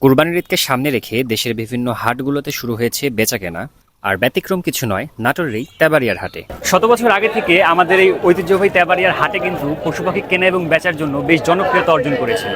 কুরবানির ঈদকে সামনে রেখে দেশের বিভিন্ন হাটগুলোতে শুরু হয়েছে বেচাকেনা। আর ব্যতিক্রম কিছু নয় নাটোরের এই তেবাড়িয়ার হাটে। শত বছর আগে থেকে আমাদের এই ঐতিহ্যবাহী তেবাড়িয়ার হাটে কিন্তু পশু পাখি কেনা এবং বেচার জন্য বেশ জনপ্রিয়তা অর্জন করেছিল।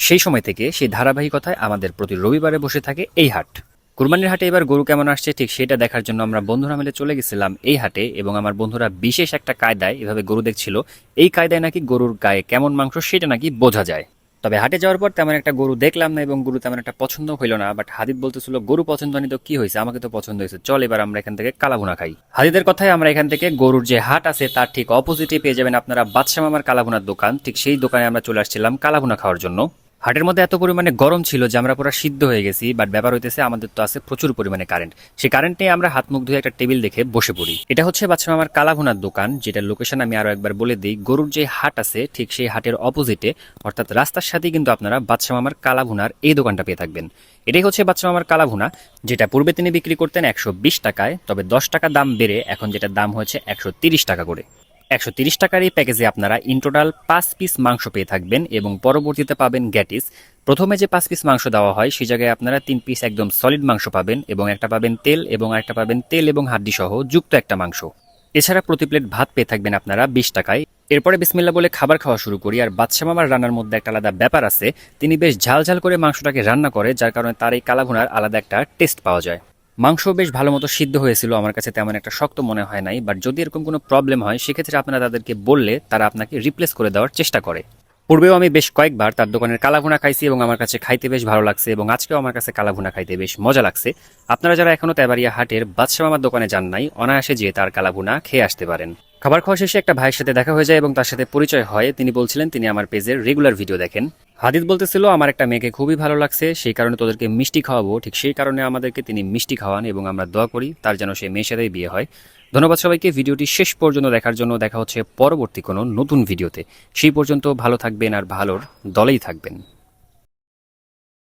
সেই সময় থেকে সেই ধারাবাহিকতায় আমাদের প্রতি রবিবারে বসে থাকে এই হাট। কুরবানির হাটে এবার গরু কেমন আসছে ঠিক সেটা দেখার জন্য আমরা বন্ধুরা মিলে চলে গেছিলাম এই হাটে, এবং আমার বন্ধুরা বিশেষ একটা কায়দায় এভাবে গরু দেখছিল। এই কায়দায় নাকি গরুর গায়ে কেমন মাংস সেটা নাকি বোঝা যায়। তবে হাটে যাওয়ার পর তেমন একটা গরু দেখলাম না এবং গরু তেমন একটা পছন্দ হইল না। বাট হাদিদ বলতেছিল গরু পছন্দ হয়নি তো কি হয়েছে, আমাকে তো পছন্দ হয়েছে, চল এবার আমরা এখান থেকে কালাভুনা খাই। হাদিদের কথায় আমরা এখান থেকে গরুর যে হাট আছে তার ঠিক অপোজিটে পেয়ে যাবেন আপনারা বাদশা মামার কালাভুনার দোকান। ঠিক সেই দোকানে আমরা চলে আসছিলাম কালাভুনা খাওয়ার জন্য। হাটের মধ্যে এত পরিমাণে গরম ছিল যে আমরা পুরো সিদ্ধ হয়ে গেছি। বাট ব্যাপার হইতেছে আমাদের তো আছে প্রচুর পরিমাণে কারেন্ট। সেই কারেন্ট নিয়ে আমরা হাত মুখ ধুয়ে একটা টেবিল দেখে বসে পড়ি। এটা হচ্ছে বাদশা মামার কালাভুনার দোকান, যেটার লোকেশন আমি আরো একবার বলে দিই। গরুর যে হাট আছে ঠিক সেই হাটের অপোজিটে, অর্থাৎ রাস্তার সাথেই কিন্তু আপনারা বাদশা মামার কালাভুনার এই দোকানটা পেয়ে থাকবেন। এটাই হচ্ছে বাদশা মামার কালাভুনা, যেটা পূর্বে তিনি বিক্রি করতেন 120 টাকায়। তবে 10 টাকা দাম বেড়ে এখন যেটা দাম হয়েছে 130 টাকা করে। 130 টাকার এই প্যাকেজে আপনারা ইন টোটাল 5 পিস মাংস পেয়ে থাকবেন এবং পরবর্তীতে পাবেন গ্যাটিস। প্রথমে যে 5 পিস মাংস দেওয়া হয় সেই জায়গায় আপনারা 3 পিস একদম সলিড মাংস পাবেন, এবং একটা পাবেন তেল, এবং আরেকটা পাবেন তেল এবং হাড্ডি সহ যুক্ত একটা মাংস। এছাড়া প্রতি প্লেট ভাত পেয়ে থাকবেন আপনারা 20 টাকায়। এরপরে বিসমিল্লাহ বলে খাবার খাওয়া শুরু করি। আর বাদশা মামার রান্নার মধ্যে একটা আলাদা ব্যাপার আছে, তিনি বেশ ঝাল ঝাল করে মাংসটাকে রান্না করে, যার কারণে তার এই কালাভুনার আলাদা একটা টেস্ট পাওয়া যায়। মাংস বেশ ভালো মতো সিদ্ধ হয়েছিল, আমার কাছে তেমন একটা শক্ত মনে হয় নাই। বাট যদি এরকম কোনো প্রবলেম হয় সেক্ষেত্রে আপনারা তাদেরকে বললে তারা আপনাকে রিপ্লেস করে দেওয়ার চেষ্টা করে। পূর্বেও আমি বেশ কয়েকবার তার দোকানের কালাভুনা খাইছি এবং আমার কাছে খাইতে বেশ ভালো লাগছে, এবং আজকেও আমার কাছে কালাভুনা খাইতে বেশ মজা লাগছে। আপনারা যারা এখনো তেবাড়িয়া হাটের বাদশা মামার দোকানে যান নাই, অনায়াসে যেয়ে তার কালাভুনা খেয়ে আসতে পারেন। খাবার খাওয়া শেষে একটা ভাইয়ের সাথে দেখা হয়ে যায় এবং তার সাথে পরিচয় হয়। তিনি বলছিলেন তিনি আমার পেজের রেগুলার ভিডিও দেখেন। হাদিদ বলতেছিল আমার একটা মেয়েকে খুবই ভালো লাগছে, সেই কারণে তোদেরকে মিষ্টি খাওয়াবো। ঠিক সেই কারণে আমাদেরকে তিনি মিষ্টি খাওয়ান এবং আমরা দোয়া করি তার যেন সেই মেয়ের সাথেই বিয়ে হয়। ধন্যবাদ সবাইকে ভিডিওটি শেষ পর্যন্ত দেখার জন্য। দেখা হচ্ছে পরবর্তী কোনো নতুন ভিডিওতে। সেই পর্যন্ত ভালো থাকবেন আর ভালোর দলেই থাকবেন।